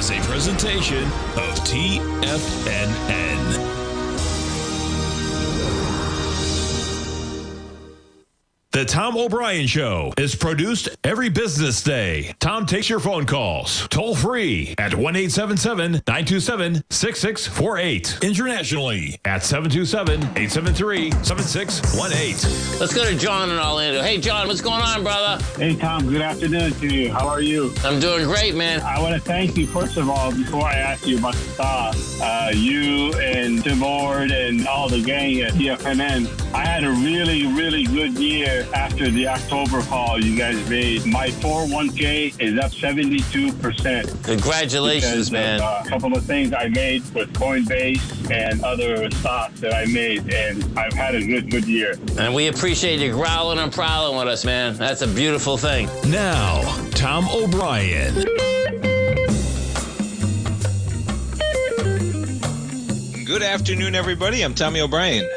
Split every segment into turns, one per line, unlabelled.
is a presentation of TFNN. The Tom O'Brien Show is produced every business day. Tom takes your phone calls toll free at 1-877-927-6648. Internationally at 727-873-7618.
Let's go to John in Orlando. Hey, John, what's going on, brother?
Hey, Tom. Good afternoon to you. How are you?
I'm doing great, man.
I want to thank you, first of all, before I ask you about the stock. You and Tim Ward and all the gang at TFNN. I had a really, really good year after the October call you guys made. My 401k is up 72%.
Congratulations, man.
A couple of things I made with Coinbase and other stocks that I made, and I've had a good year.
And we appreciate you growling and prowling with us, man. That's a beautiful thing.
Now, Tom O'Brien.
Good afternoon, everybody. I'm Tommy O'Brien.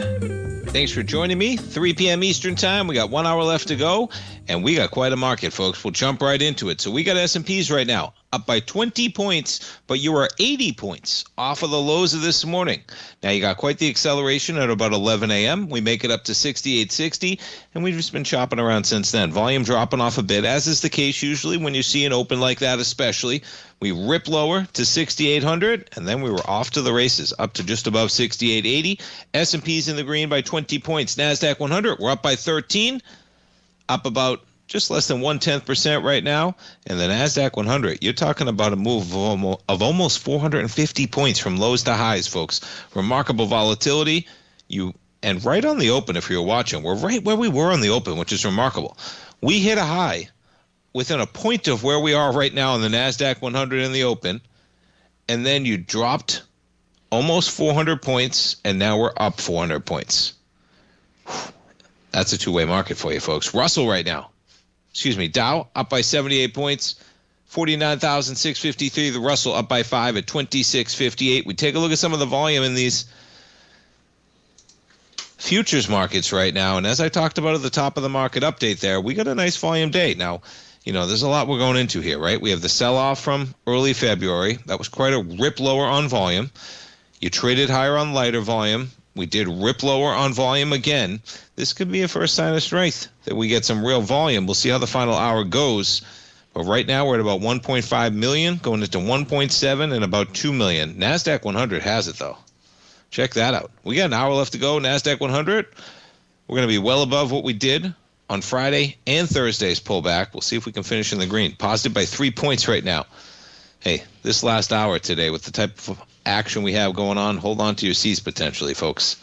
Thanks for joining me. 3 p.m. Eastern Time. We got 1 hour left to go, and we got quite a market, folks. We'll jump right into it. So we got S&Ps right now up by 20 points, but you are 80 points off of the lows of this morning. Now, you got quite the acceleration at about 11 a.m. We make it up to 68.60, and we've just been chopping around since then. Volume dropping off a bit, as is the case usually when you see an open like that especially. We rip lower to 6,800, and then we were off to the races, up to just above 6,880. S&P's in the green by 20 points. NASDAQ 100, we're up by 13, up about just less than 0.1% right now. And the NASDAQ 100, you're talking about a move of almost 450 points from lows to highs, folks. Remarkable volatility. And right on the open, if you're watching, we're right where we were on the open, which is remarkable. We hit a high within a point of where we are right now in the NASDAQ 100 in the open, and then you dropped almost 400 points, and now we're up 400 points. That's a two-way market for you, folks. Russell right now. Dow up by 78 points, 49,653. The Russell up by 5 at 2658. We take a look at some of the volume in these futures markets right now, and as I talked about at the top of the market update there, we got a nice volume day. Now, there's a lot we're going into here, right? We have the sell-off from early February. That was quite a rip lower on volume. You traded higher on lighter volume. We did rip lower on volume again. This could be a first sign of strength that we get some real volume. We'll see how the final hour goes. But right now we're at about 1.5 million, going into 1.7 and about 2 million. NASDAQ 100 has it, though. Check that out. We got an hour left to go. NASDAQ 100, we're going to be well above what we did on Friday and Thursday's pullback. We'll see if we can finish in the green. Positive by 3 points right now. Hey, this last hour today with the type of action we have going on, hold on to your seats potentially, folks.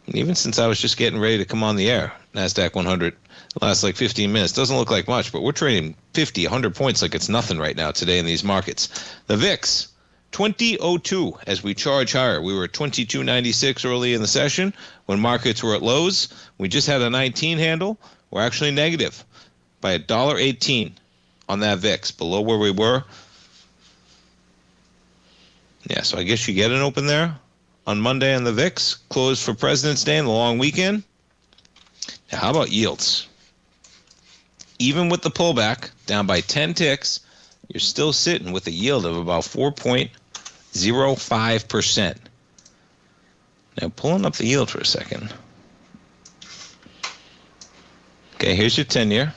And even since I was just getting ready to come on the air, NASDAQ 100 lasts like 15 minutes. Doesn't look like much, but we're trading 50, 100 points like it's nothing right now today in these markets. The VIX, 20.02 as we charge higher. We were at 22.96 early in the session when markets were at lows. We just had a 19 handle. We're actually negative by $1.18 on that VIX, below where we were. Yeah, so I guess you get an open there on Monday on the VIX, closed for President's Day and the long weekend. Now, how about yields? Even with the pullback, down by 10 ticks, you're still sitting with a yield of about 4.05%. Now, pulling up the yield for a second. Okay, here's your 10-year.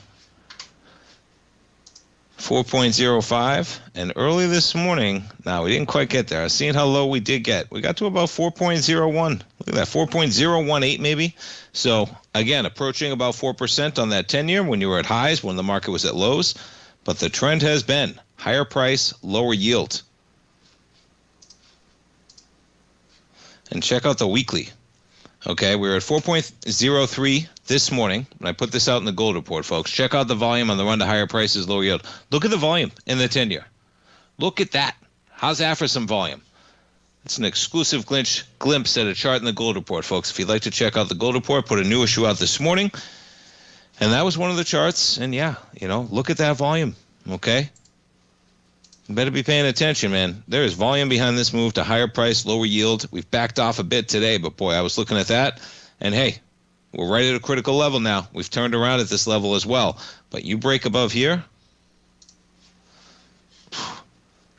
4.05, and early this morning, now we didn't quite get there. I was seeing how low we did get. We got to about 4.01. Look at that, 4.018 maybe. So, again, approaching about 4% on that 10-year when you were at highs, when the market was at lows. But the trend has been higher price, lower yield. And check out the weekly. Okay, we were at 4.03 this morning when I put this out in the gold report, folks. Check out the volume on the run to higher prices, lower yield. Look at the volume in the 10-year. Look at that. How's that for some volume? It's an exclusive glimpse at a chart in the gold report, folks. If you'd like to check out the gold report, put a new issue out this morning. And that was one of the charts. And yeah, look at that volume, okay? You better be paying attention, man. There is volume behind this move to higher price, lower yield. We've backed off a bit today, but boy, I was looking at that. And hey, we're right at a critical level now. We've turned around at this level as well. But you break above here,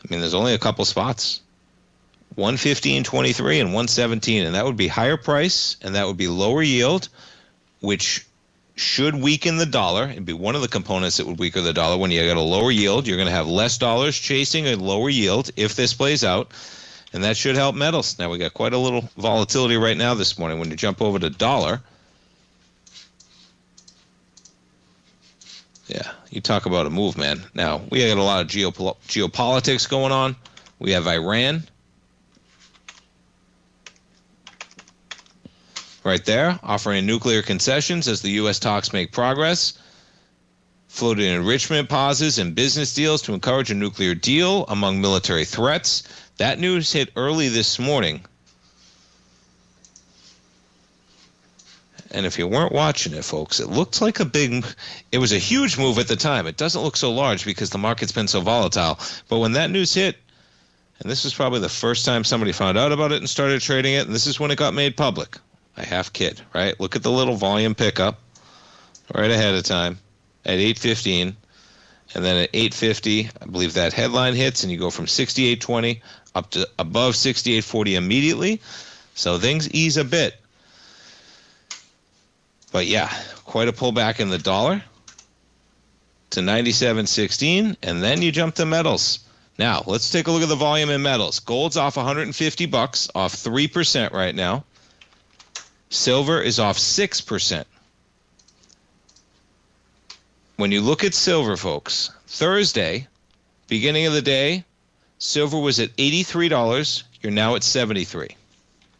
I mean, there's only a couple spots. 115.23 and 117, and that would be higher price, and that would be lower yield, which should weaken the dollar. It'd be one of the components that would weaken the dollar. When you got a lower yield, you're going to have less dollars chasing a lower yield if this plays out, and that should help metals. Now, we got quite a little volatility right now this morning. When you jump over to dollar, yeah, you talk about a move, man. Now, we got a lot of geopolitics going on. We have Iran right there, offering nuclear concessions as the U.S. talks make progress. Floating enrichment pauses and business deals to encourage a nuclear deal among military threats. That news hit early this morning. And if you weren't watching it, folks, it looked like it was a huge move at the time. It doesn't look so large because the market's been so volatile. But when that news hit, and this was probably the first time somebody found out about it and started trading it, and this is when it got made public. I half kid, right? Look at the little volume pickup right ahead of time at 8:15, and then at 8:50, I believe that headline hits, and you go from 68.20 up to above 68.40 immediately. So things ease a bit. But yeah, quite a pullback in the dollar to 97.16, and then you jump to metals. Now, let's take a look at the volume in metals. Gold's off $150, off 3% right now. Silver is off 6%. When you look at silver, folks, Thursday, beginning of the day, silver was at $83. You're now at $73.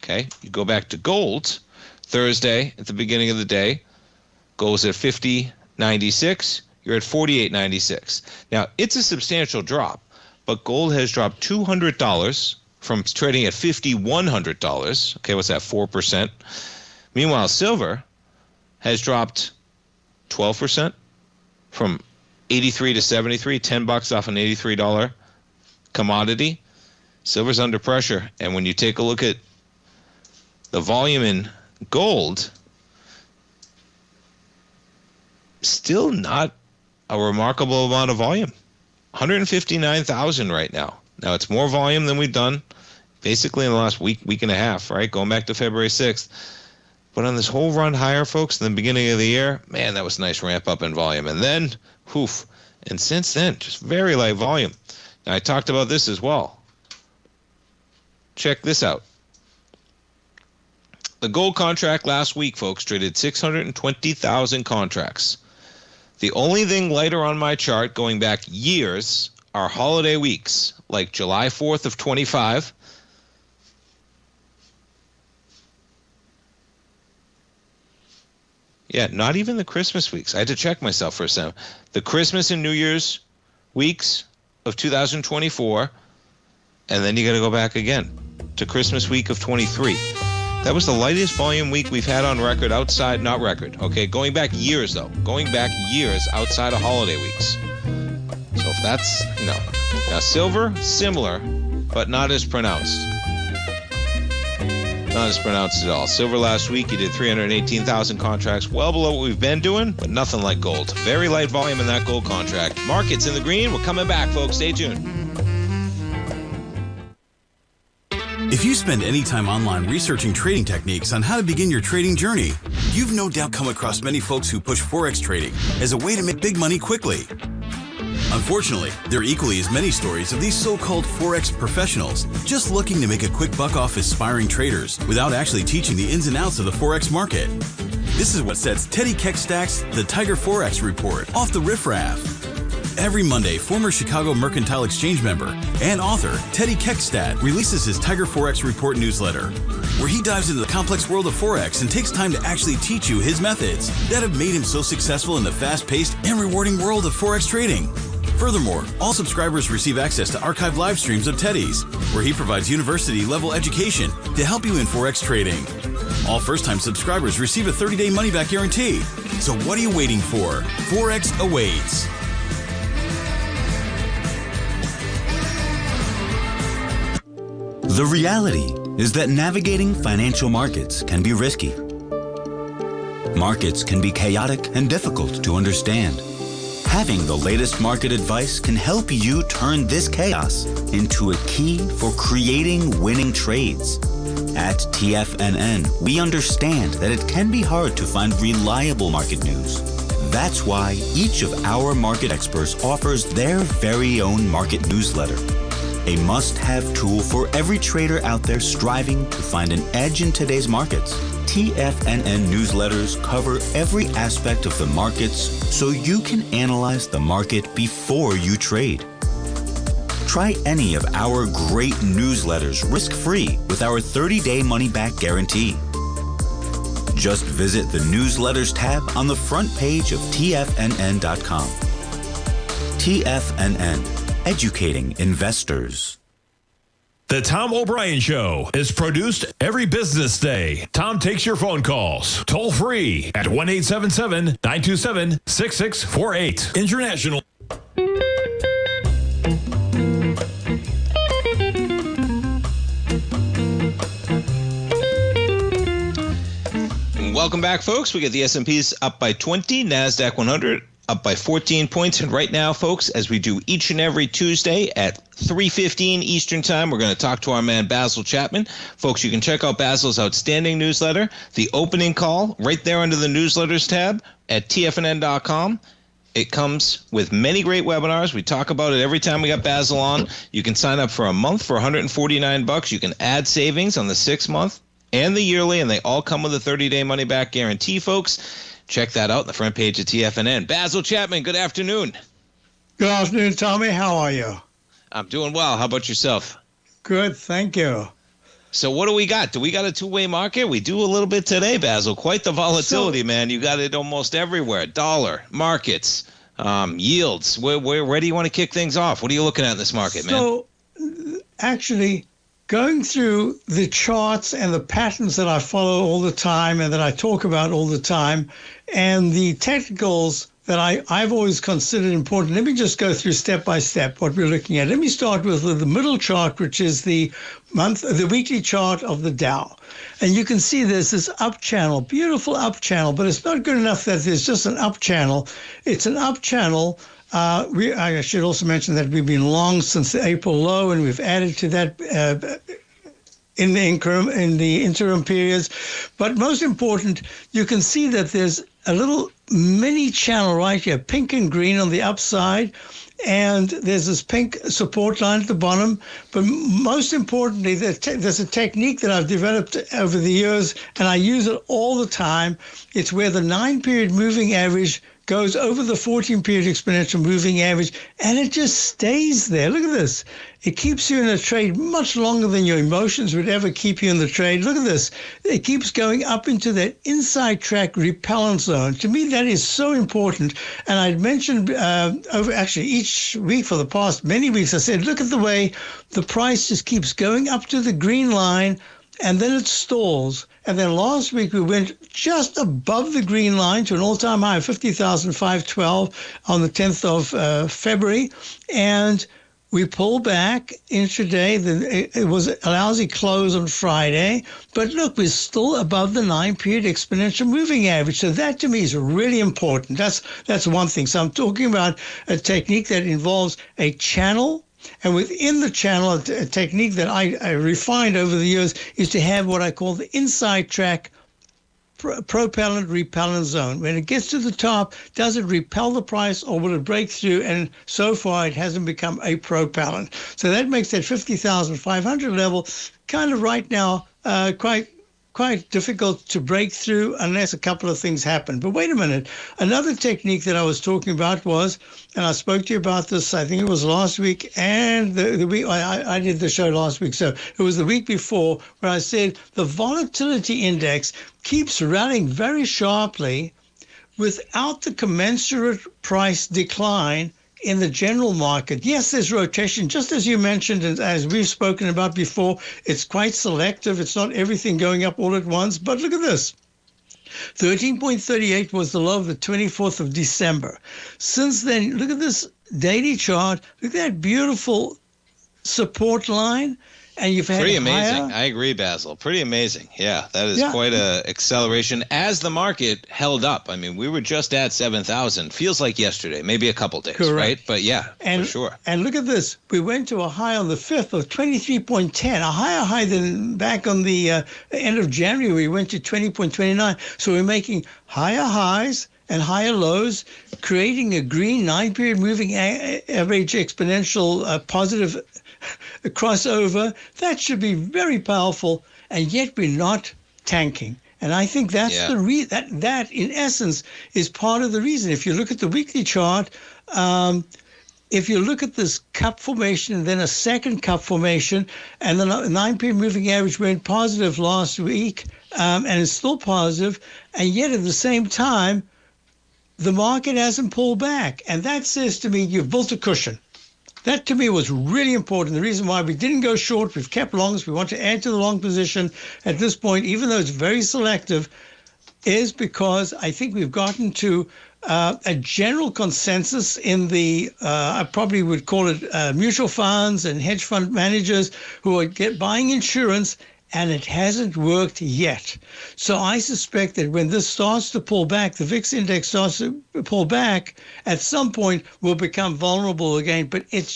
Okay? You go back to gold, Thursday at the beginning of the day, gold's at $50.96. You're at $48.96. Now, it's a substantial drop, but gold has dropped $200 from trading at $5,100. Okay, what's that, 4%? Meanwhile, silver has dropped 12% from 83 to 73, $10 off an $83 commodity. Silver's under pressure. And when you take a look at the volume in gold, still not a remarkable amount of volume. 159,000 right now. Now, it's more volume than we've done basically in the last week and a half, right? Going back to February 6th. But on this whole run higher, folks, in the beginning of the year, man, that was a nice ramp up in volume. And then, poof. And since then, just very light volume. Now, I talked about this as well. Check this out. The gold contract last week, folks, traded 620,000 contracts. The only thing lighter on my chart going back years are holiday weeks, like July 4th of 25. Yeah, not even the Christmas weeks. I had to check myself for a second. The Christmas and New Year's weeks of 2024, and then you got to go back again to Christmas week of 23. That was the lightest volume week we've had on record outside, not record, okay? Going back years, though. Going back years outside of holiday weeks. So if that's, now silver, similar, but not as pronounced. Not as pronounced at all. Silver last week, you did 318,000 contracts, well below what we've been doing, but nothing like gold. Very light volume in that gold contract. Markets in the green. We're coming back, folks. Stay tuned.
If you spend any time online researching trading techniques on how to begin your trading journey, you've no doubt come across many folks who push Forex trading as a way to make big money quickly. Unfortunately, there are equally as many stories of these so-called Forex professionals just looking to make a quick buck off aspiring traders without actually teaching the ins and outs of the Forex market. This is what sets Teddy Keckstack's The Tiger Forex Report off the riffraff. Every Monday, former Chicago Mercantile Exchange member and author Teddy Keckstack releases his Tiger Forex Report newsletter, where he dives into the complex world of Forex and takes time to actually teach you his methods that have made him so successful in the fast-paced and rewarding world of Forex trading. Furthermore, all subscribers receive access to archived live streams of Teddy's, where he provides university-level education to help you in Forex trading. All first-time subscribers receive a 30-day money-back guarantee. So what are you waiting for? Forex awaits.
The reality is that navigating financial markets can be risky. Markets can be chaotic and difficult to understand. Having the latest market advice can help you turn this chaos into a key for creating winning trades. At TFNN, we understand that it can be hard to find reliable market news. That's why each of our market experts offers their very own market newsletter, a must-have tool for every trader out there striving to find an edge in today's markets. TFNN newsletters cover every aspect of the markets so you can analyze the market before you trade. Try any of our great newsletters risk-free with our 30-day money-back guarantee. Just visit the Newsletters tab on the front page of TFNN.com. TFNN, educating investors.
The Tom O'Brien Show is produced every business day. Tom takes your phone calls toll free at 1-877-927-6648. International.
Welcome back, folks. We get the S&Ps up by 20, NASDAQ 100 up by 14 points. And right now, folks, as we do each and every Tuesday at 3:15 Eastern Time, we're going to talk to our man Basil Chapman. Folks, you can check out Basil's outstanding newsletter, The Opening Call, right there under the Newsletters tab at TFNN.com. It comes with many great webinars. We talk about it every time we got Basil on. You can sign up for a month for $149. You can add savings on the 6 month and the yearly, and they all come with a 30-day money-back guarantee, folks. Check that out on the front page of TFNN. Basil Chapman, good afternoon.
Good afternoon, Tommy. How are you?
I'm doing well. How about yourself?
Good, thank you.
So what do we got? Do we got a two-way market? We do a little bit today, Basil. Quite the volatility, man. You got it almost everywhere. Dollar, markets, yields. Where do you want to kick things off? What are you looking at in this market, man?
So, actually, going through the charts and the patterns that I follow all the time and that I talk about all the time, and the technicals that I've always considered important. Let me just go through step by step what we're looking at. Let me start with the middle chart, which is the weekly chart of the Dow. And you can see there's this up channel, beautiful up channel, but it's not good enough that there's just an up channel. It's an up channel. I should also mention that we've been long since the April low, and we've added to that in the interim periods. But most important, you can see that there's a little mini channel right here, pink and green on the upside, and there's this pink support line at the bottom. But most importantly, there's a technique that I've developed over the years, and I use it all the time. It's where the 9-period moving average goes over the 14-period exponential moving average, and it just stays there. Look at this. It keeps you in a trade much longer than your emotions would ever keep you in the trade. Look at this. It keeps going up into that inside track repellent zone. To me, that is so important. And I'd mentioned over actually each week for the past many weeks, I said, look at the way the price just keeps going up to the green line, and then it stalls. And then last week we went just above the green line to an all-time high of 50,512 on the 10th of February. And we pulled back intraday. It was a lousy close on Friday. But look, we're still above the 9-period exponential moving average. So that to me is really important. That's one thing. So I'm talking about a technique that involves a channel. And within the channel, a technique that I refined over the years is to have what I call the inside track propellant-repellent zone. When it gets to the top, does it repel the price or will it break through? And so far, it hasn't become a propellant. So that makes that 50,500 level kind of right now quite difficult to break through unless a couple of things happen. But wait a minute. Another technique that I was talking about was, and I spoke to you about this, I think it was last week and the week, I did the show last week. So it was the week before where I said the volatility index keeps running very sharply without the commensurate price decline in the general market. Yes, there's rotation, just as you mentioned, and as we've spoken about before, it's quite selective. It's not everything going up all at once. But look at this. 13.38 was the low of the 24th of December. Since then, look at this daily chart. Look at that beautiful support line. and you've had
pretty amazing.
higher.
I agree, Basil. Pretty amazing. Yeah, that is quite a acceleration as the market held up. I mean, we were just at 7,000. Feels like yesterday, maybe a couple days,
Correct.
right? But yeah, for sure.
And look at this. We went to a high on the 5th of 23.10, a higher high than back on the end of January. We went to 20.29. So we're making higher highs and higher lows, creating a green 9-period moving average exponential positive crossover. That should be very powerful, and yet we're not tanking. And I think that's that in essence is part of the reason. If you look at the weekly chart, if you look at this cup formation and then a second cup formation, and the 9-period moving average went positive last week, and it's still positive, and yet at the same time, the market hasn't pulled back. And that says to me, you've built a cushion. That to me was really important. The reason why we didn't go short, we've kept longs, we want to add to the long position at this point, even though it's very selective, is because I think we've gotten to a general consensus in the, I probably would call it mutual funds and hedge fund managers who are buying insurance, and it hasn't worked yet. So I suspect that when this starts to pull back, the VIX index starts to pull back, at some point we'll become vulnerable again. But it's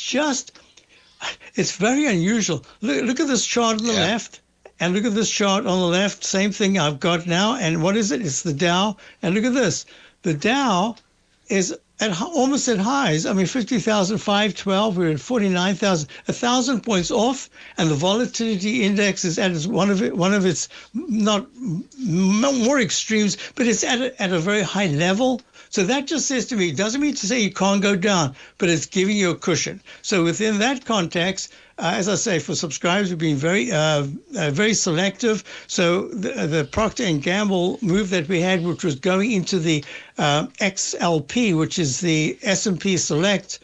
very unusual. Look at this chart on the left, and look at this chart on the left. Same thing I've got now. And what is it? It's the Dow. And look at this. The Dow is almost at highs. I mean, 50,512. We're at 49,000, 1,000 points off, and the volatility index is at one of its not more extremes, but it's at a very high level. So that just says to me, it doesn't mean to say you can't go down, but it's giving you a cushion. So within that context, as I say, for subscribers, we've been very selective. So the Procter & Gamble move that we had, which was going into the XLP, which is the S&P Select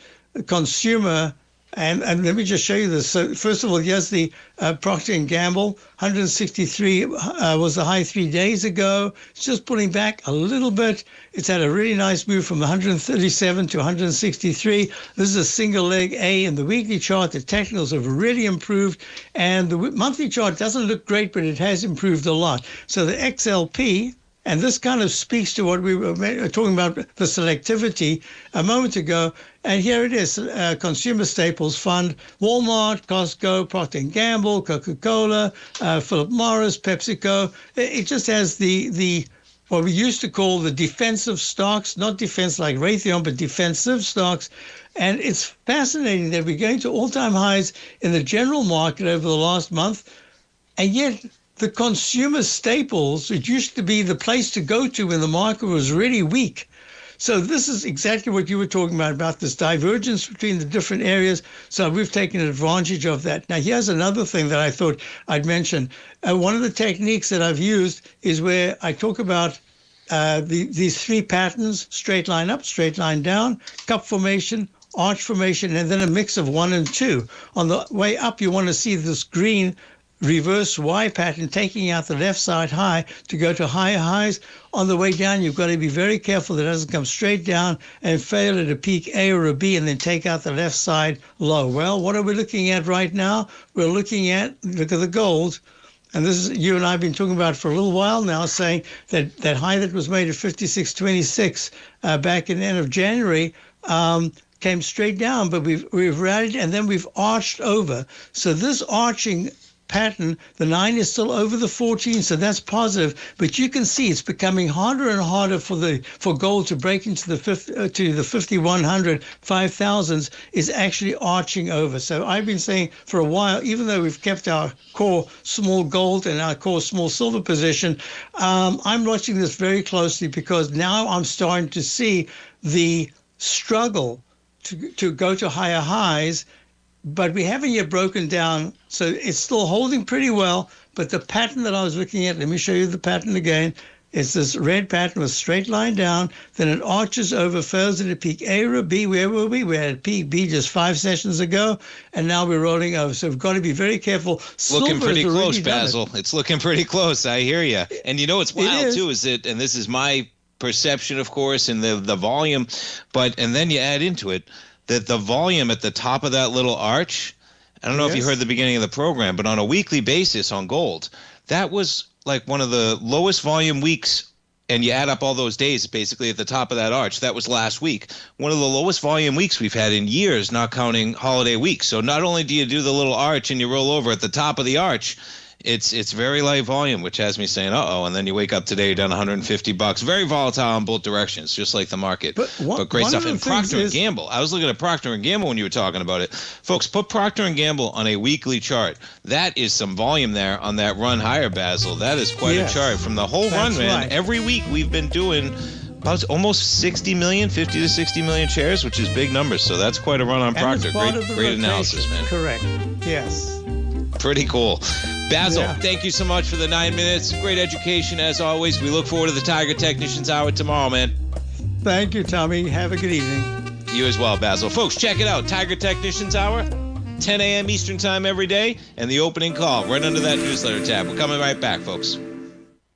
Consumer. And let me just show you this. So first of all, here's the Procter & Gamble. 163 was the high 3 days ago. It's just pulling back a little bit. It's had a really nice move from 137 to 163. This is a single leg A in the weekly chart. The technicals have really improved. And the monthly chart doesn't look great, but it has improved a lot. So the XLP, and this kind of speaks to what we were talking about, the selectivity a moment ago. And here it is, Consumer Staples Fund, Walmart, Costco, Procter & Gamble, Coca-Cola, Philip Morris, PepsiCo. It just has the what we used to call the defensive stocks, not defense like Raytheon, but defensive stocks. And it's fascinating that we're going to all-time highs in the general market over the last month, and yet the consumer staples, which used to be the place to go to when the market was really weak. So this is exactly what you were talking about this divergence between the different areas. So we've taken advantage of that. Now, here's another thing that I thought I'd mention. One of the techniques that I've used is where I talk about these three patterns: straight line up, straight line down, cup formation, arch formation, and then a mix of 1 and 2. On the way up, you want to see this green reverse Y pattern taking out the left side high to go to higher highs. On the way down, you've got to be very careful that it doesn't come straight down and fail at a peak A or a B and then take out the left side low. Well, what are we looking at right now? We're looking at, look at the gold. And this is, you and I have been talking about for a little while now, saying that that high that was made at 56.26 back in the end of January came straight down, but we've rallied and then we've arched over. So this arching pattern, the 9 is still over the 14, so that's positive. But you can see it's becoming harder and harder for gold to break into the 5,100, 5,000s is actually arching over. So I've been saying for a while, even though we've kept our core small gold and our core small silver position, I'm watching this very closely because now I'm starting to see the struggle to go to higher highs. But we haven't yet broken down, so it's still holding pretty well. But the pattern that I was looking at, let me show you the pattern again. It's this red pattern with straight line down, then it arches over, fails at a peak A or a B. Where were we? We're at peak B just 5 sessions ago, and now we're rolling over. So we've got to be very careful.
Looking pretty close, Basil. It's looking pretty close. I hear you. And you know what's wild, too, is that, and this is my perception, of course, and the volume, and then you add into it, that the volume at the top of that little arch, I don't know if you heard the beginning of the program, but on a weekly basis on gold, that was like one of the lowest volume weeks. And you add up all those days, basically at the top of that arch. That was last week. One of the lowest volume weeks we've had in years, not counting holiday weeks. So not only do you do the little arch and you roll over at the top of the arch, it's very light volume, which has me saying, uh-oh. And then you wake up today, you're down $150. Very volatile in both directions, just like the market. But great stuff. And Procter & Gamble. I was looking at Procter & Gamble when you were talking about it. Folks, put Procter & Gamble on a weekly chart. That is some volume there on that run higher, Basil. That is quite a chart. From the whole run, man, every week we've been doing about almost 60 million, 50 to 60 million shares, which is big numbers. So that's quite a run on Procter. Great analysis, man.
Correct. Yes.
Pretty cool. Basil, thank you so much for the 9 minutes. Great education as always. We look forward to the Tiger Technicians Hour tomorrow, man.
Thank you, Tommy. Have a good evening.
You as well, Basil. Folks, check it out. Tiger Technicians Hour, 10 a.m. Eastern Time every day, and the opening call right under that newsletter tab. We're coming right back, folks.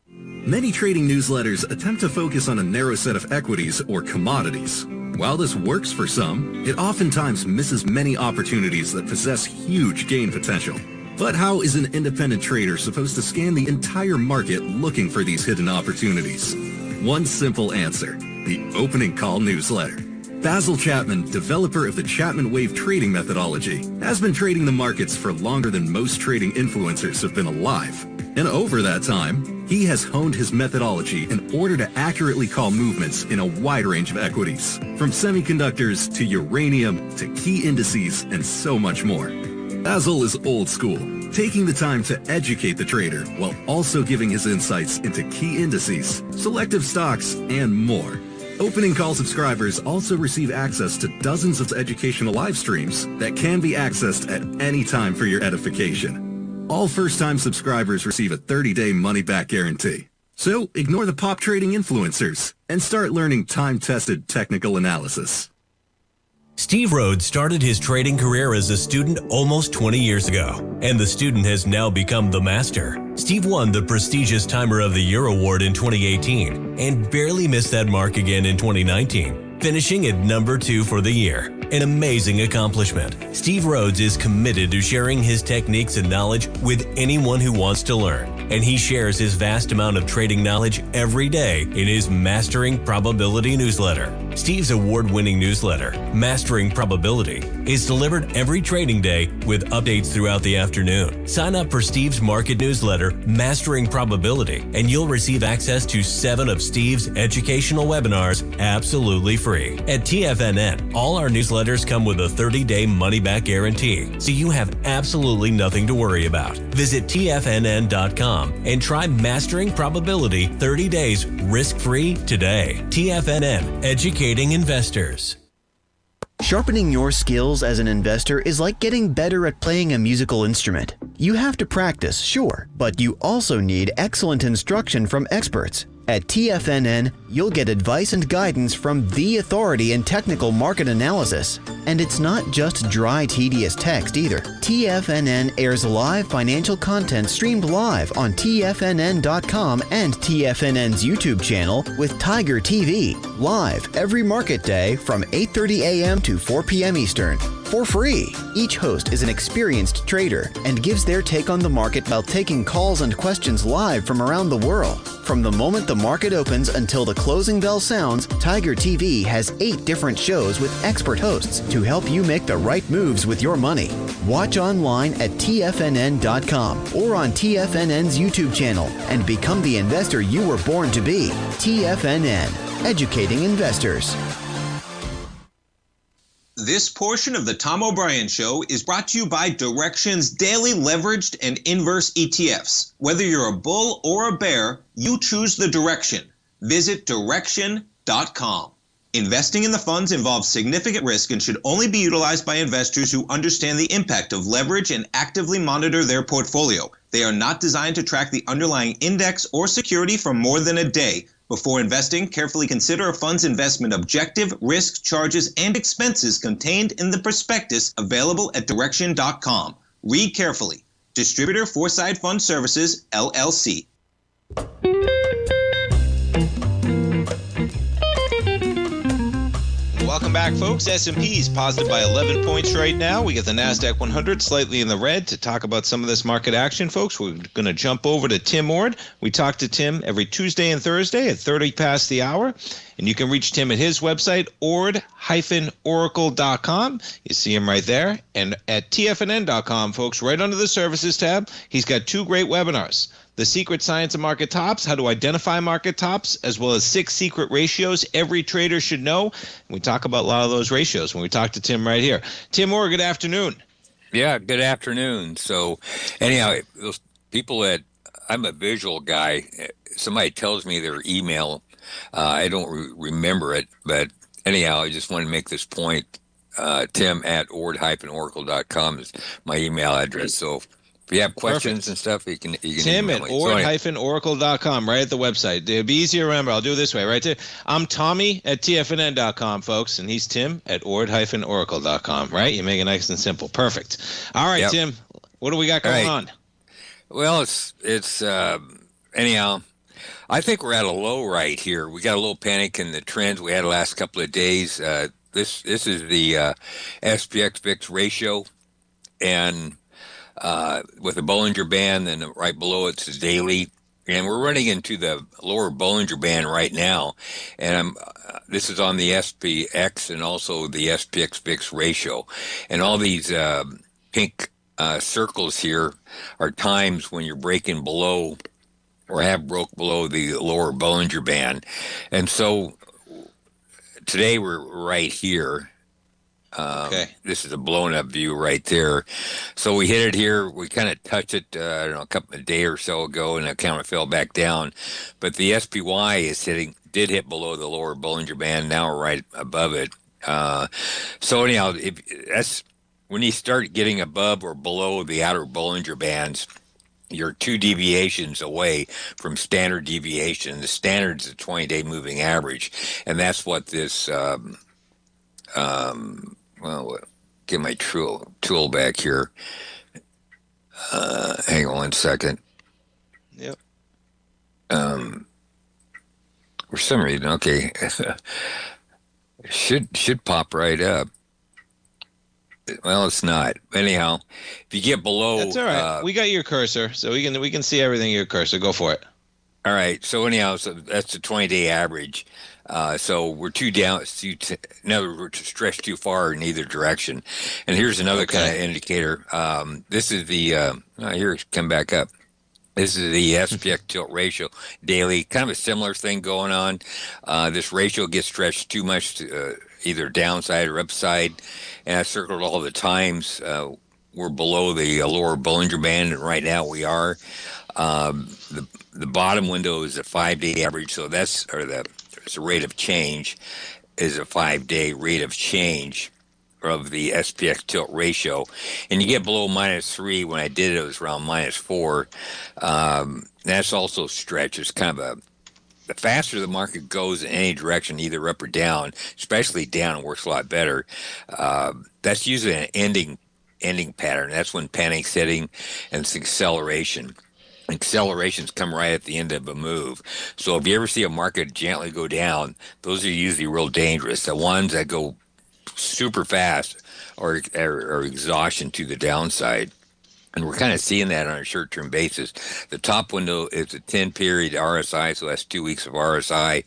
Many trading newsletters attempt to focus on a narrow set of equities or commodities. While this works for some, it oftentimes misses many opportunities that possess huge gain potential. But how is an independent trader supposed to scan the entire market looking for these hidden opportunities? One simple answer: the opening call newsletter. Basil Chapman, developer of the Chapman Wave trading methodology, has been trading the markets for longer than most trading influencers have been alive. And over that time, he has honed his methodology in order to accurately call movements in a wide range of equities, from semiconductors to uranium to key indices and so much more. Basil is old school, taking the time to educate the trader while also giving his insights into key indices, selective stocks, and more. Opening call subscribers also receive access to dozens of educational live streams that can be accessed at any time for your edification. All first-time subscribers receive a 30-day money-back guarantee. So ignore the pop trading influencers and start learning time-tested technical analysis.
Steve Rhodes started his trading career as a student almost 20 years ago, and the student has now become the master. Steve won the prestigious Timer of the Year award in 2018 and barely missed that mark again in 2019, finishing at number 2 for the year. An amazing accomplishment. Steve Rhodes is committed to sharing his techniques and knowledge with anyone who wants to learn, and he shares his vast amount of trading knowledge every day in his Mastering Probability newsletter. Steve's award-winning newsletter, Mastering Probability, is delivered every trading day with updates throughout the afternoon. Sign up for Steve's market newsletter, Mastering Probability, and you'll receive access to 7 of Steve's educational webinars absolutely free. At TFNN, all our newsletters come with a 30-day money-back guarantee, so you have absolutely nothing to worry about. Visit TFNN.com and try Mastering Probability 30 days risk-free today. TFNN, educating investors.
Sharpening your skills as an investor is like getting better at playing a musical instrument. You have to practice, sure, but you also need excellent instruction from experts. At TFNN, you'll get advice and guidance from the authority in technical market analysis. And it's not just dry, tedious text either. TFNN airs live financial content streamed live on TFNN.com and TFNN's YouTube channel with Tiger TV, live every market day from 8:30 a.m. to 4 p.m. Eastern. For free. Each host is an experienced trader and gives their take on the market while taking calls and questions live from around the world. From the moment the market opens until the closing bell sounds, Tiger TV has 8 different shows with expert hosts to help you make the right moves with your money. Watch online at TFNN.com or on TFNN's YouTube channel and become the investor you were born to be. TFNN, educating investors.
This portion of the Tom O'Brien Show is brought to you by Direxion's daily leveraged and inverse ETFs. Whether you're a bull or a bear, you choose the direction. Visit Direxion.com. Investing in the funds involves significant risk and should only be utilized by investors who understand the impact of leverage and actively monitor their portfolio. They are not designed to track the underlying index or security for more than a day. Before investing, carefully consider a fund's investment objective, risk, charges, and expenses contained in the prospectus available at Direxion.com. Read carefully. Distributor Foreside Fund Services, LLC. Welcome back, folks. S&P is positive by 11 points right now. We get the NASDAQ 100 slightly in the red. To talk about some of this market action, folks, we're going to jump over to Tim Ord. We talk to Tim every Tuesday and Thursday at 30 past the hour. And you can reach Tim at his website, ord-oracle.com. You see him right there. And at TFNN.com, folks, right under the services tab, he's got 2 great webinars. The Secret Science of Market Tops, how to identify market tops, as well as 6 secret ratios every trader should know. And we talk about a lot of those ratios when we talk to Tim right here. Tim Moore, good afternoon.
Yeah, good afternoon. So anyhow, those people that, I'm a visual guy, somebody tells me their email, I don't remember it, but anyhow, I just want to make this point. Tim at ord-oracle.com is my email address. So if you have questions and stuff, you can
Tim at ord-oracle.com, right at the website. It'd be easier to remember. I'll do it this way, right there. I'm Tommy at TFNN.com, folks, and he's Tim at ord-oracle.com, right? You make it nice and simple. Perfect. All right, yep. Tim, what do we got going on?
Well, it's anyhow, I think we're at a low right here. We got a little panic in the trends we had the last couple of days. This is the SPX VIX ratio, and with the Bollinger Band, and right below it's the daily, and we're running into the lower Bollinger Band right now, and this is on the SPX and also the SPX VIX ratio, and all these pink circles here are times when you're breaking below or have broke below the lower Bollinger Band, and so today we're right here. This is a blown up view right there. So we hit it here. We kind of touched it, I don't know, a day or so ago, and it kind of fell back down. But the SPY did hit below the lower Bollinger Band. Now we're right above it. So anyhow, that's when you start getting above or below the outer Bollinger Bands, you're 2 deviations away from standard deviation. The standard is a 20-day moving average, and that's what this. Well, get my tool back here. Hang on 1 second.
Yep.
For some reason, okay, should pop right up. Well, it's not. Anyhow, if you get below,
that's all right. We got your cursor, so we can see everything in your cursor. Go for it.
All right. So anyhow, so that's the 20-day average. So we're too down. We're stretched too far in either direction. And here's another kind of indicator. This is the here it's come back up. This is the SPX tilt ratio daily. Kind of a similar thing going on. This ratio gets stretched too much to either downside or upside. And I circled all the times. We're below the lower Bollinger Band, and right now we are. The bottom window is a 5-day average, so that's the rate of change is a 5-day rate of change of the SPX tilt ratio, and you get below -3. When I did it, it was around -4. That's also stretch. It's kind of the faster the market goes in any direction, either up or down, especially down, it works a lot better. That's usually an ending pattern. That's when panic's hitting, and it's acceleration. Accelerations come right at the end of a move. So if you ever see a market gently go down, those are usually real dangerous. The ones that go super fast are exhaustion to the downside. And we're kind of seeing that on a short-term basis. The top window is a 10-period RSI, so that's 2 weeks of RSI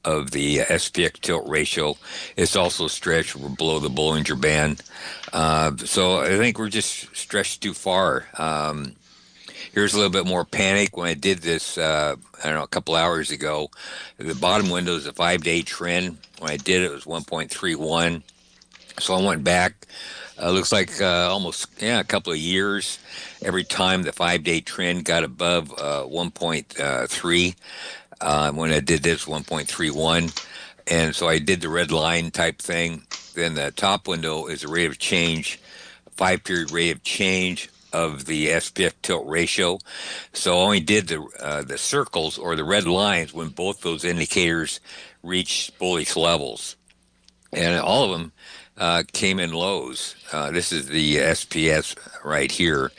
of the SPX tilt ratio. It's also stretched below the Bollinger Band. So I think we're just stretched too far. Here's a little bit more panic. When I did this, I don't know, a couple hours ago, the bottom window is a 5-day trend. When I did it, it was 1.31. So I went back, looks like almost a couple of years. Every time the 5-day trend got above 1.3, when I did this, 1.31. And so I did the red line type thing. Then the top window is a rate of change, 5-period rate of change of the SPX tilt ratio. So I only did the circles or the red lines when both those indicators reached bullish levels, and all of them came in lows. This is the SPS right here,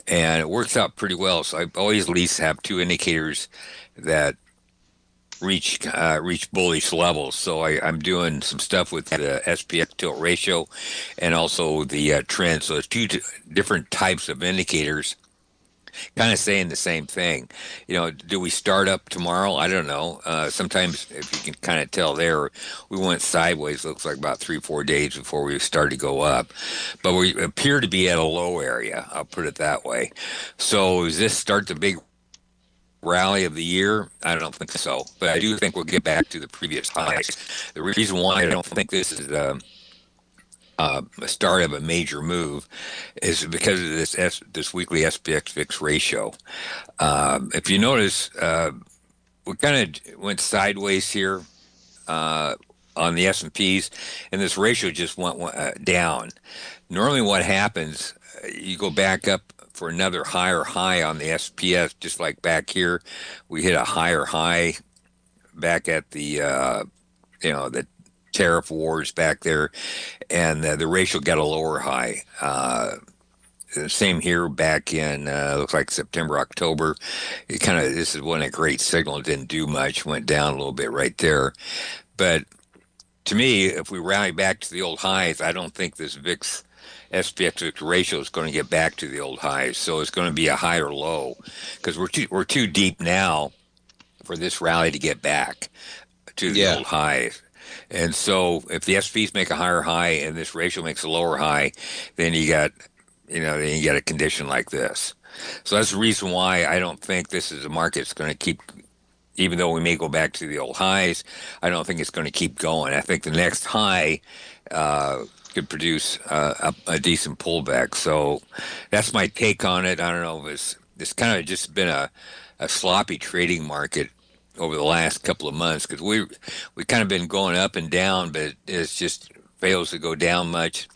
and it works out pretty well. So I always at least have 2 indicators that reach bullish levels. So I'm doing some stuff with the SPX tilt ratio and also the trend. So it's two different types of indicators, kind of saying the same thing. Do we start up tomorrow? I don't know. Sometimes, if you can kind of tell there, we went sideways, looks like about 3-4 days before we started to go up. But we appear to be at a low area, I'll put it that way. So does this start the big rally of the year? I don't think so. But I do think we'll get back to the previous highs. The reason why I don't think this is a start of a major move is because of this weekly SPX VIX ratio. If you notice, we kind of went sideways here on the S&Ps, and this ratio just went down. Normally what happens, you go back up for another higher high on the SPS, just like back here. We hit a higher high back at the the tariff wars back there, and the ratio got a lower high. Same here back in looks like September, October. This is when a great signal didn't do much, went down a little bit right there. But to me, if we rally back to the old highs, I don't think this VIX SPX ratio is going to get back to the old highs. So it's going to be a higher low because we're too deep now for this rally to get back to the old highs. And so if the SPs make a higher high and this ratio makes a lower high, then you got a condition like this. So that's the reason why I don't think this is a market that's going to keep, even though we may go back to the old highs, I don't think it's going to keep going. I think the next high could produce a decent pullback. So that's my take on it. I don't know if it's kind of just been a sloppy trading market over the last couple of months because we kind of been going up and down, but it's just fails to go down much,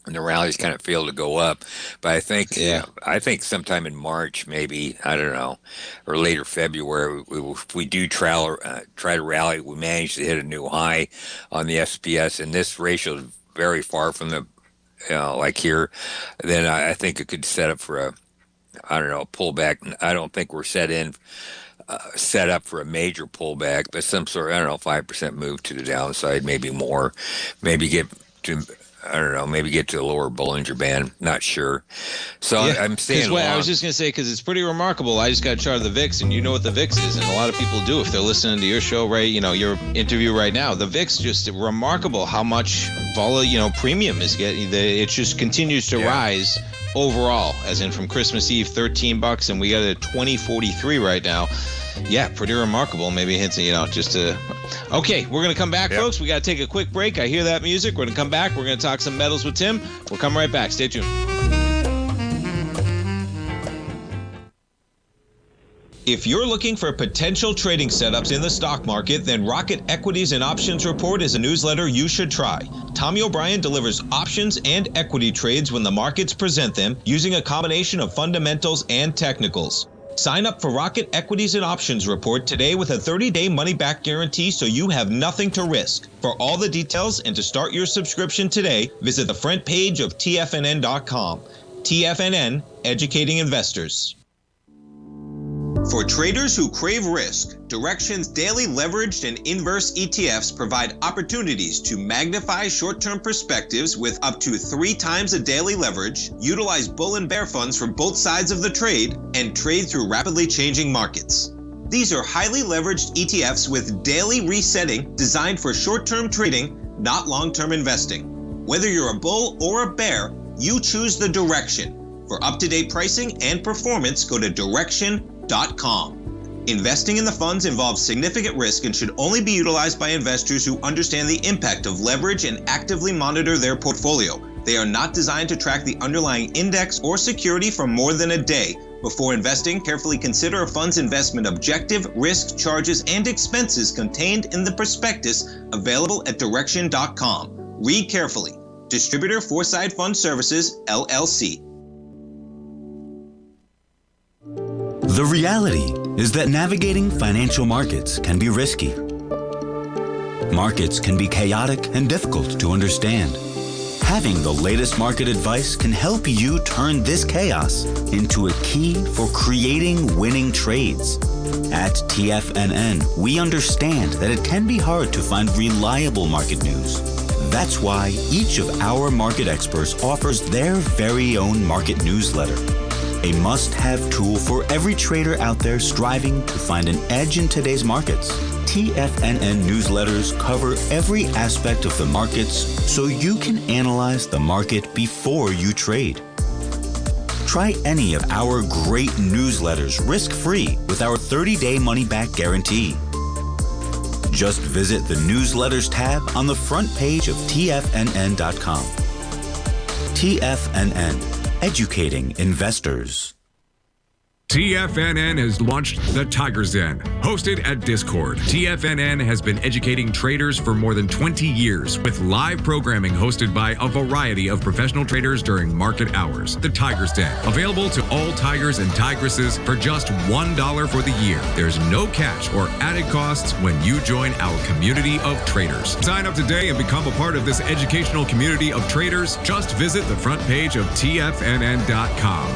and the rallies kind of fail to go up. But I think sometime in March, maybe, I don't know, or later February, if we do try to rally, we manage to hit a new high on the SPS, and this ratio is very far from the like here, then I think it could set up for a pullback. I don't think we're set up for a major pullback, but some sort of, 5% move to the downside, maybe more, maybe get to a lower Bollinger Band. Not sure. So I'm saying,
I was just going to say, because it's pretty remarkable. I just got a chart of the VIX, and you know what the VIX is, and a lot of people do if they're listening to your show, right? Your interview right now. The VIX, just remarkable how much premium is getting. It just continues to rise overall, as in from Christmas Eve, $13, and we got it at $20.43 right now. Yeah, pretty remarkable. Maybe hints, Okay, we're going to come back, folks. We got to take a quick break. I hear that music. We're going to come back. We're going to talk some metals with Tim. We'll come right back. Stay tuned. If you're looking for potential trading setups in the stock market, then Rocket Equities and Options Report is a newsletter you should try. Tommy O'Brien delivers options and equity trades when the markets present them, using a combination of fundamentals and technicals. Sign up for Rocket Equities and Options Report today with a 30-day money-back guarantee so you have nothing to risk. For all the details and to start your subscription today, visit the front page of TFNN.com. TFNN, educating investors. For traders who crave risk, Direxion's daily leveraged and inverse ETFs provide opportunities to magnify short-term perspectives with up to 3 times a daily leverage, utilize bull and bear funds from both sides of the trade, and trade through rapidly changing markets. These are highly leveraged ETFs with daily resetting designed for short-term trading, not long-term investing. Whether you're a bull or a bear, you choose the Direxion. For up-to-date pricing and performance, go to Direxion.com. Investing in the funds involves significant risk and should only be utilized by investors who understand the impact of leverage and actively monitor their portfolio. They are not designed to track the underlying index or security for more than a day. Before investing, carefully consider a fund's investment objective, risk, charges, and expenses contained in the prospectus available at Direxion.com. Read carefully. Distributor Foreside Fund Services, LLC.
The reality is that navigating financial markets can be risky. Markets can be chaotic and difficult to understand. Having the latest market advice can help you turn this chaos into a key for creating winning trades. At TFNN, we understand that it can be hard to find reliable market news. That's why each of our market experts offers their very own market newsletter, a must-have tool for every trader out there striving to find an edge in today's markets. TFNN newsletters cover every aspect of the markets so you can analyze the market before you trade. Try any of our great newsletters risk-free with our 30-day money-back guarantee. Just visit the Newsletters tab on the front page of TFNN.com. TFNN, educating investors.
TFNN has launched the Tiger's Den, hosted at Discord. TFNN has been educating traders for more than 20 years with live programming hosted by a variety of professional traders during market hours. The Tiger's Den, available to all tigers and tigresses for just $1 for the year. There's no catch or added costs when you join our community of traders. Sign up today and become a part of this educational community of traders. Just visit the front page of TFNN.com.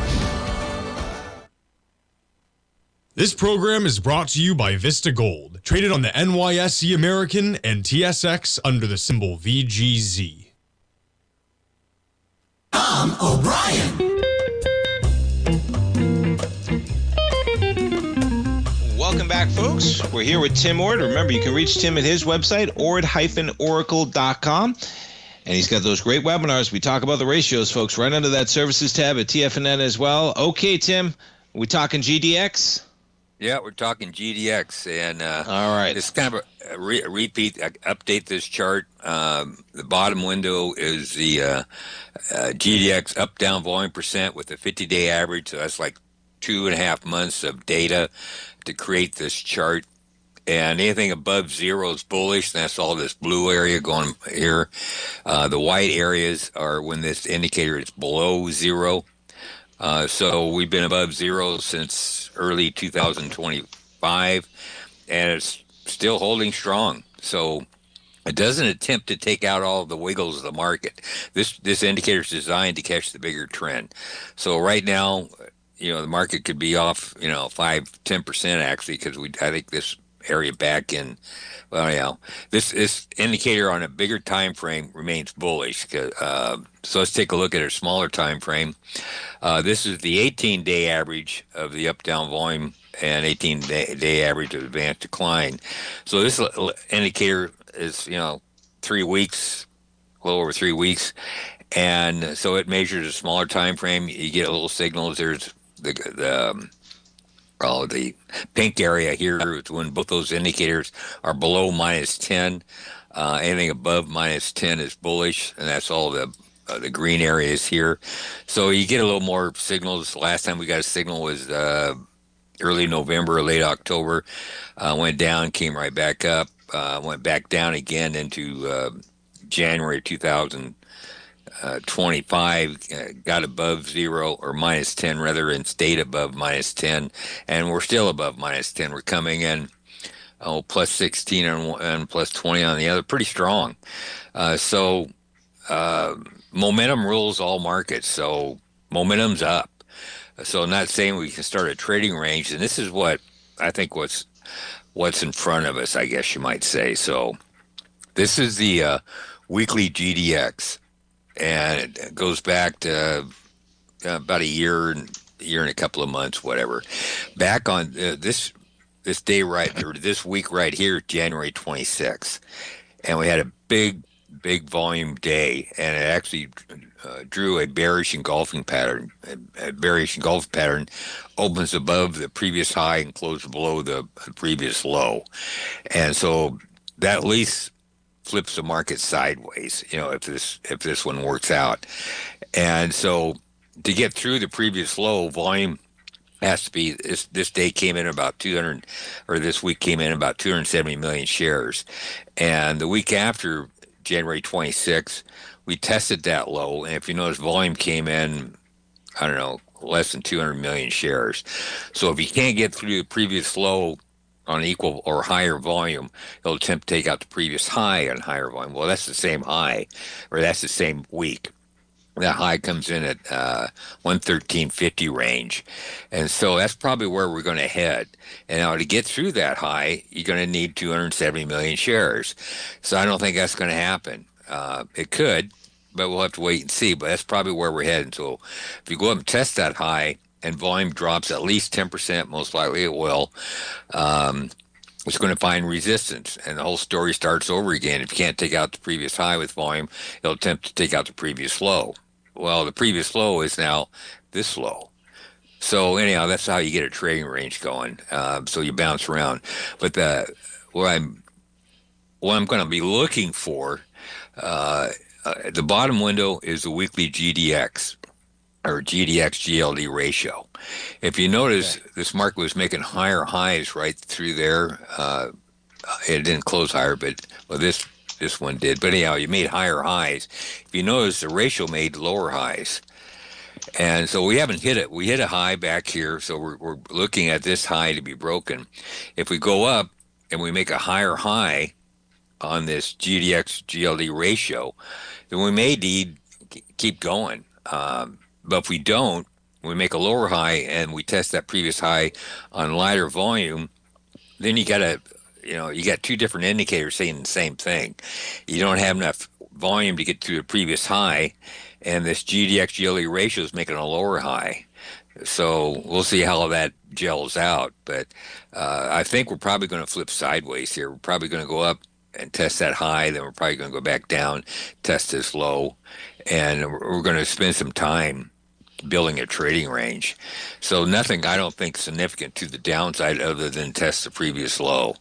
This program is brought to you by Vista Gold, traded on the NYSE American and TSX under the symbol VGZ.
Tom O'Brien.
Welcome back, folks. We're here with Tim Ord. Remember, you can reach Tim at his website, ord-oracle.com. And he's got those great webinars. We talk about the ratios, folks, right under that services tab at TFNN as well. Okay, Tim, we talking GDX?
Yeah, we're talking GDX, and
all right,
it's kind of a repeat. Update this chart. The bottom window is the GDX up-down volume percent with the 50-day average. So that's like 2.5 months of data to create this chart. And anything above zero is bullish. That's all this blue area going here. The white areas are when this indicator is below zero. So we've been above zero since early 2025, and it's still holding strong. So it doesn't attempt to take out all of the wiggles of the market. This indicator is designed to catch the bigger trend. So right now, the market could be off, 5-10% actually, because I think this area back in, this indicator on a bigger time frame remains bullish. So let's take a look at a smaller time frame. This is the 18-day average of the up-down volume and 18-day average of advanced decline. So this indicator is 3 weeks, a little over 3 weeks, and so it measures a smaller time frame. You get a little signals. There's the pink area here is when both those indicators are below -10. Anything above -10 is bullish, and that's all the green areas here. So you get a little more signals. Last time we got a signal was early November, late October. Went down, came right back up, went back down again into January 2025, got above zero, or -10 rather, and stayed above -10, and we're still above -10. We're coming in plus 16 and plus 20 on the other, pretty strong. So momentum rules all markets, so momentum's up. So I'm not saying we can start a trading range, and this is what I think what's in front of us, I guess you might say. So this is the weekly GDX, and it goes back to about a year and a couple of months, whatever. Back on this day this week right here, January 26th, and we had a big volume day, and it actually drew a bearish engulfing pattern. A bearish engulfing pattern opens above the previous high and closes below the previous low, and so that at least flips the market sideways, if this one works out. And so to get through the previous low, volume has to be, this day came in about 200, or this week came in about 270 million shares. And the week after, January 26th, we tested that low, and if you notice, volume came in, I don't know, less than 200 million shares. So if you can't get through the previous low on equal or higher volume, it'll attempt to take out the previous high on higher volume. Well, that's the same high, or that's the same week. That high comes in at 113.50 range. And so that's probably where we're going to head. And now to get through that high, you're going to need 270 million shares. So I don't think that's going to happen. It could, but we'll have to wait and see. But that's probably where we're heading. So if you go up and test that high and volume drops at least 10%, most likely it will, it's going to find resistance, and the whole story starts over again. If you can't take out the previous high with volume, it'll attempt to take out the previous low. Well, the previous low is now this low. So anyhow, that's how you get a trading range going. So you bounce around. But what I'm going to be looking for, the bottom window is the weekly GDX, or GDX-GLD ratio. If you notice, this market was making higher highs right through there. It didn't close higher, but this one did. But anyhow, you made higher highs. If you notice, the ratio made lower highs. And so we haven't hit it. We hit a high back here, so we're looking at this high to be broken. If we go up and we make a higher high on this GDX-GLD ratio, then we may need keep going. But if we don't, we make a lower high and we test that previous high on lighter volume, then you got two different indicators saying the same thing. You don't have enough volume to get to the previous high, and this GDX-GLD ratio is making a lower high. So we'll see how that gels out. But I think we're probably going to flip sideways here. We're probably going to go up and test that high, then we're probably going to go back down, test this low, and we're going to spend some time building a trading range. So nothing, I don't think, significant to the downside other than test the previous low.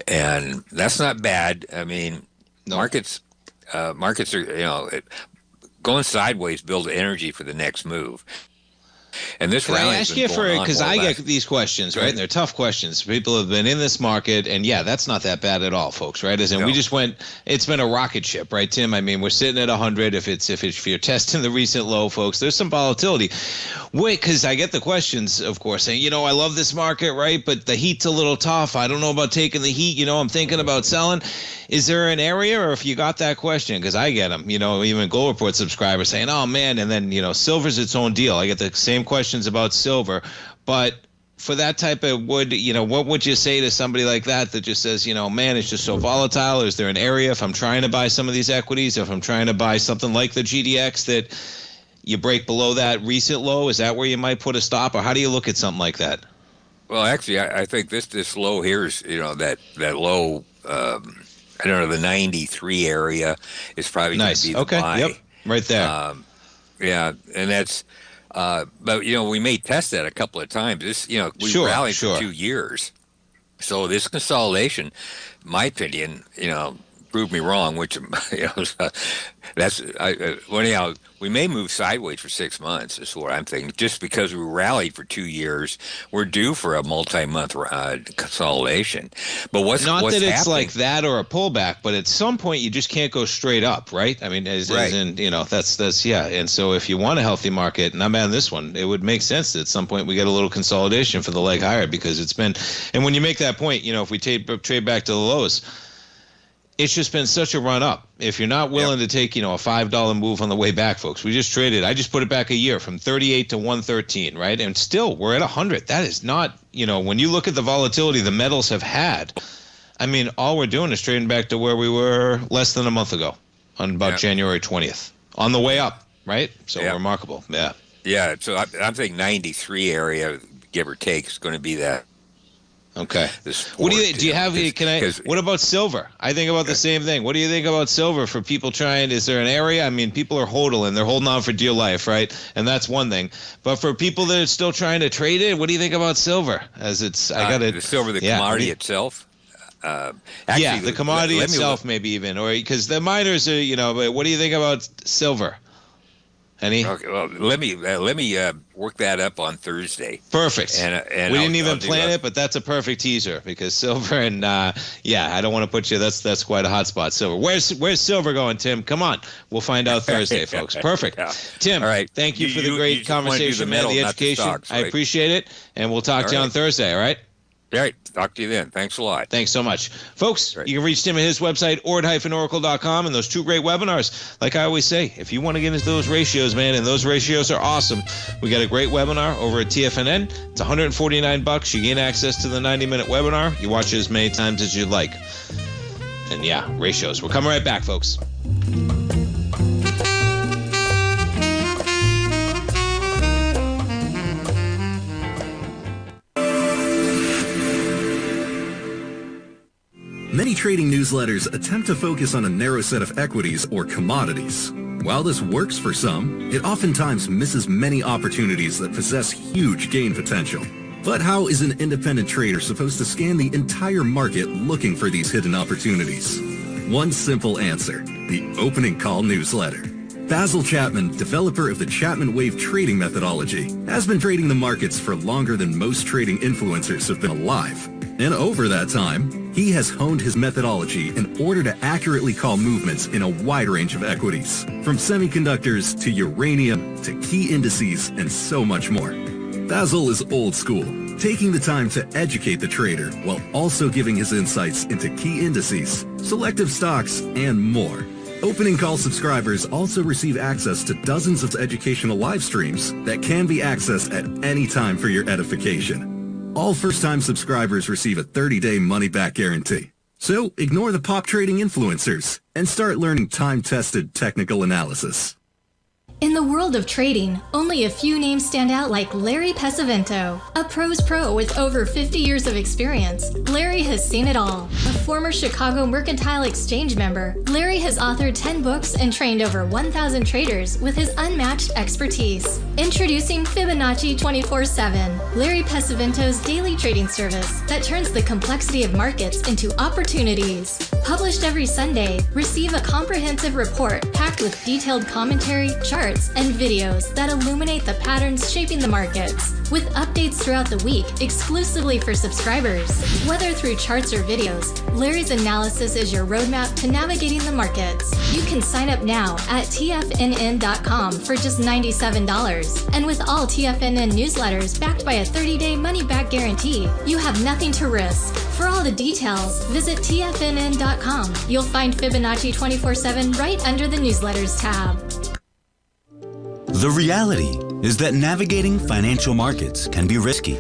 And that's not bad. I mean, markets are, going sideways build energy for the next move. And this
Can I ask you because I get these questions, right? And they're tough questions. People have been in this market, and yeah, that's not that bad at all, folks, right? As in, we just went. It's been a rocket ship, right, Tim? I mean, we're sitting at 100. If you're testing the recent low, folks, there's some volatility. Wait, because I get the questions, of course, saying, I love this market, right? But the heat's a little tough. I don't know about taking the heat. I'm thinking about selling. Is there an area, or if you got that question, because I get them, even Gold Report subscribers saying, oh man, and then, silver's its own deal. I get the same questions about silver, but for that type of wood, what would you say to somebody like that just says, man, it's just so volatile? Or is there an area if I'm trying to buy some of these equities, if I'm trying to buy something like the GDX that you break below that recent low? Is that where you might put a stop, or how do you look at something like that?
Well, actually, I think this low here is, that low, I don't know, the 93 area is probably going to be the buy.
Yep, right there.
Yeah, and that's, but we may test that a couple of times. This, we rallied for 2 years, so this consolidation, in my opinion, proved me wrong. Which, anyhow, we may move sideways for 6 months. Is what I'm thinking. Just because we rallied for 2 years, we're due for a multi-month consolidation. But what's
not
what's
that it's
happening?
like that or a pullback, but at some point you just can't go straight up, right? I mean, as in, that's yeah. And so if you want a healthy market, and I'm on this one, it would make sense that at some point we get a little consolidation for the leg higher, because it's been. And when you make that point, if we trade back to the lows, it's just been such a run up. If you're not willing to take, a $5 move on the way back, folks, we just traded. I just put it back a year from 38 to 113, right? And still, we're at 100. That is not, when you look at the volatility the metals have had, I mean, all we're doing is trading back to where we were less than a month ago on about January 20th on the way up, right? So remarkable. Yeah.
Yeah. So I'm thinking 93 area, give or take, is going to be that.
Okay. What do you have? What about silver? I think about the same thing. What do you think about silver for people trying? Is there an area? I mean, people are hodling. They're holding on for dear life, right? And that's one thing. But for people that are still trying to trade it, what do you think about silver? As it's,
the silver, the commodity itself.
Actually, the commodity itself, maybe even, or because the miners are, but what do you think about silver? Any?
Okay, well, let me work that up on Thursday.
Perfect. And we didn't even plan it, but that's a perfect teaser, because silver and I don't want to put you. That's quite a hot spot. Silver. Where's silver going, Tim? Come on, we'll find out Thursday, folks. Perfect. Tim, all right. Thank you for the great conversation, man. The education. Stocks, right? I appreciate it, and we'll talk to you on Thursday. All right.
All right. Talk to you then. Thanks a lot.
Thanks so much. Folks, you can reach Tim at his website, ord-oracle.com, and those 2 great webinars. Like I always say, if you want to get into those ratios, man, and those ratios are awesome, we got a great webinar over at TFNN. It's $149. You gain access to the 90-minute webinar. You watch it as many times as you'd like. And yeah, ratios. We're coming right back, folks.
Many trading newsletters attempt to focus on a narrow set of equities or commodities. While this works for some, it oftentimes misses many opportunities that possess huge gain potential. But how is an independent trader supposed to scan the entire market looking for these hidden opportunities? One simple answer: the opening call newsletter. Basil Chapman, developer of the Chapman Wave trading methodology, has been trading the markets for longer than most trading influencers have been alive. And over that time, he has honed his methodology in order to accurately call movements in a wide range of equities, from semiconductors to uranium to key indices and so much more. Basil is old school, taking the time to educate the trader while also giving his insights into key indices, selective stocks, and more. Opening call subscribers also receive access to dozens of educational live streams that can be accessed at any time for your edification. All first-time subscribers receive a 30-day money-back guarantee. So ignore the pop trading influencers and start learning time-tested technical analysis.
In the world of trading, only a few names stand out like Larry Pesavento, a pro's pro with over 50 years of experience. Larry has seen it all. A former Chicago Mercantile Exchange member, Larry has authored 10 books and trained over 1,000 traders with his unmatched expertise. Introducing Fibonacci 24/7, Larry Pesavento's daily trading service that turns the complexity of markets into opportunities. Published every Sunday, receive a comprehensive report packed with detailed commentary, charts, and videos that illuminate the patterns shaping the markets, with updates throughout the week exclusively for subscribers. Whether through charts or videos, Larry's analysis is your roadmap to navigating the markets. You can sign up now at TFNN.com for just $97. And with all TFNN newsletters backed by a 30-day money-back guarantee, you have nothing to risk. For all the details, visit TFNN.com. You'll find Fibonacci 24/7 right under the newsletters tab.
The reality is that navigating financial markets can be risky.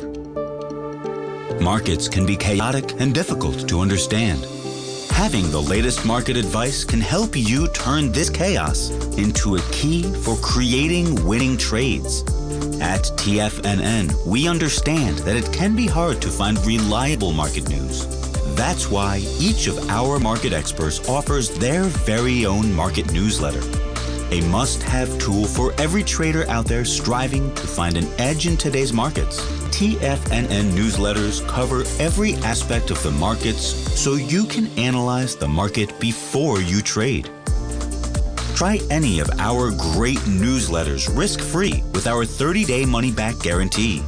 Markets can be chaotic and difficult to understand. Having the latest market advice can help you turn this chaos into a key for creating winning trades. At TFNN, we understand that it can be hard to find reliable market news. That's why each of our market experts offers their very own market newsletter. A must-have tool for every trader out there striving to find an edge in today's markets. TFNN newsletters cover every aspect of the markets so you can analyze the market before you trade. Try any of our great newsletters risk-free with our 30-day money-back guarantee.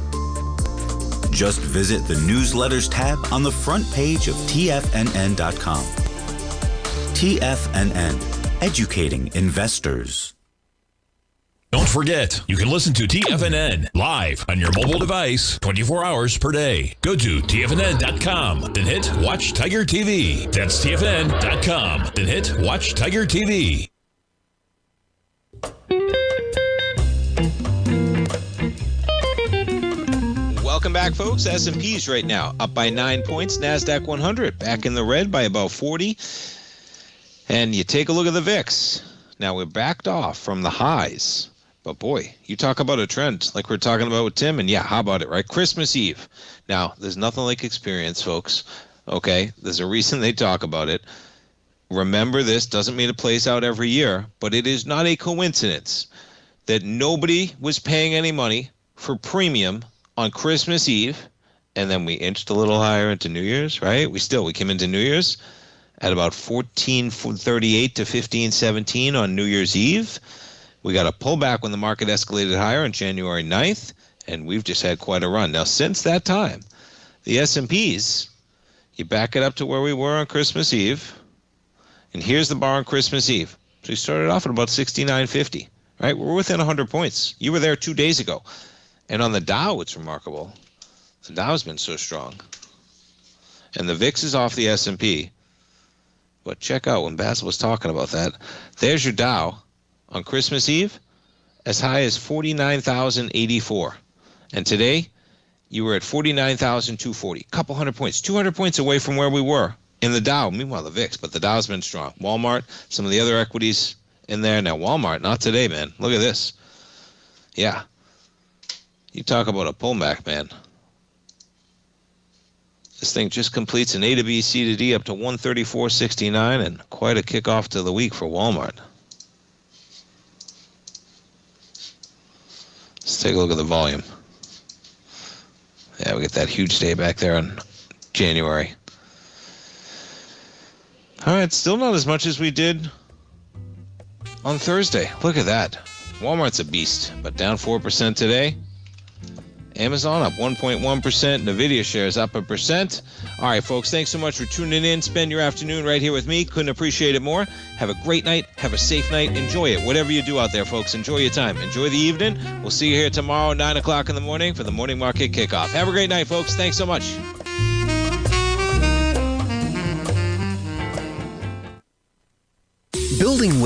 Just visit the Newsletters tab on the front page of TFNN.com. TFNN. Educating investors.
Don't forget, you can listen to TFNN live on your mobile device 24 hours per day. Go to TFNN.com, then hit Watch Tiger TV. That's TFNN.com, then hit Watch Tiger TV.
Welcome back, folks. S&P's right now up by 9 points. NASDAQ 100 back in the red by about 40. And you take a look at the VIX. Now, we're backed off from the highs. But boy, you talk about a trend like we're talking about with Tim. And yeah, how about it, right? Christmas Eve. Now, there's nothing like experience, folks. Okay? There's a reason they talk about it. Remember, this doesn't mean it plays out every year. But it is not a coincidence that nobody was paying any money for premium on Christmas Eve. And then we inched a little higher into New Year's, right? We came into New Year's at about 1438 to 1517 on New Year's Eve. We got a pullback when the market escalated higher on January 9th, and we've just had quite a run. Now, since that time, the S&Ps, you back it up to where we were on Christmas Eve, and here's the bar on Christmas Eve. So we started off at about 69.50, right? We're within 100 points. You were there 2 days ago. And on the Dow, it's remarkable. The Dow's been so strong. and the VIX is off the S&P. But check out when Basil was talking about that. There's your Dow on Christmas Eve, as high as 49,084. And today, you were at 49,240. Couple hundred points, 200 points away from where we were in the Dow. Meanwhile, the VIX, but the Dow's been strong. Walmart, some of the other equities in there. Now, Walmart, not today, man. Look at this. Yeah. You talk about a pullback, man. This thing just completes an A to B, C to D up to 134.69, and quite a kickoff to the week for Walmart. Let's take a look at the volume. Yeah, we get that huge day back there in January. All right, still not as much as we did on Thursday. Look at that. Walmart's a beast, but down 4% today. Amazon up 1.1%. NVIDIA shares up 1%. All right, folks, thanks so much for tuning in. Spend your afternoon right here with me. Couldn't appreciate it more. Have a great night. Have a safe night. Enjoy it. Whatever you do out there, folks, enjoy your time. Enjoy the evening. We'll see you here tomorrow, 9 o'clock in the morning for the Morning Market Kickoff. Have a great night, folks. Thanks so much.
Building